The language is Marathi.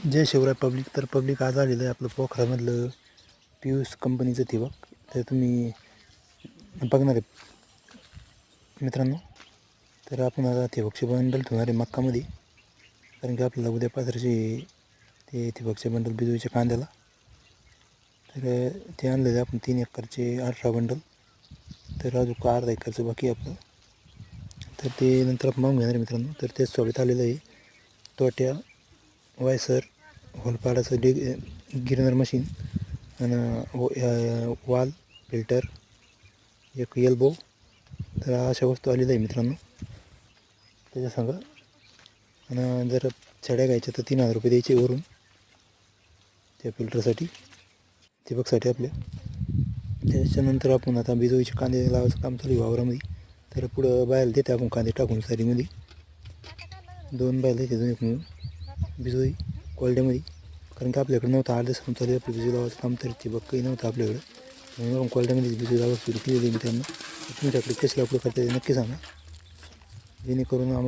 जय शिवराय पब्लिक. तर पब्लिक आज आलेलं आहे आपलं पोखरामधलं पियूष कंपनीचं ठिबक. तर तुम्ही बघणार आहे मित्रांनो. तर आपण आता ठिबकचे बंडल ठेवणार आहे मक्कामध्ये, कारण की आपल्याला उद्या पात्राचे ते ठिबकचे बंडल बिजूच्या कांद्याला. तर ते आणलेले आपण 3 एकरचे 18 बंडल. तर अजून अर्धा एकरचं बाकी आहे आपलं. तर ते नंतर आपण मागून घेणार आहे मित्रांनो. तर ते सोबत आलेलं आहे तोट्या, वायसर, होलपाडाचं गिरनर मशीन आणि वाल फिल्टर, एक एल्बो. तर अशा वस्तू आलेल्या आहे मित्रांनो त्याच्या संग. आणि जर छड्या घ्यायच्या तर 3000 रुपये द्यायचे वरून त्या फिल्टरसाठी, ठिबकसाठी आपल्या. त्याच्यानंतर आपण आता बिजोईचे कांदे लावायचं काम चालू आहे वावरामध्ये. तर पुढं बायला देते आपण कांदे टाकून सारीमध्ये 2 बायला देते, 2 एक मिळून बिजोई कोल्ड्यामध्ये. कारण की आपल्याकडे नव्हतं 8 दिवसांनी चालू आपलं बिजू लावायचं काम. तर ठिबक काही नव्हतं आपल्याकडं, म्हणून आपण कोल्ड्यामध्ये बिजू लावा सुरू केलेली मित्रांनो. तुमच्याकडे कशी लाकूड करता नक्की सांगा, जेणेकरून आम्हाला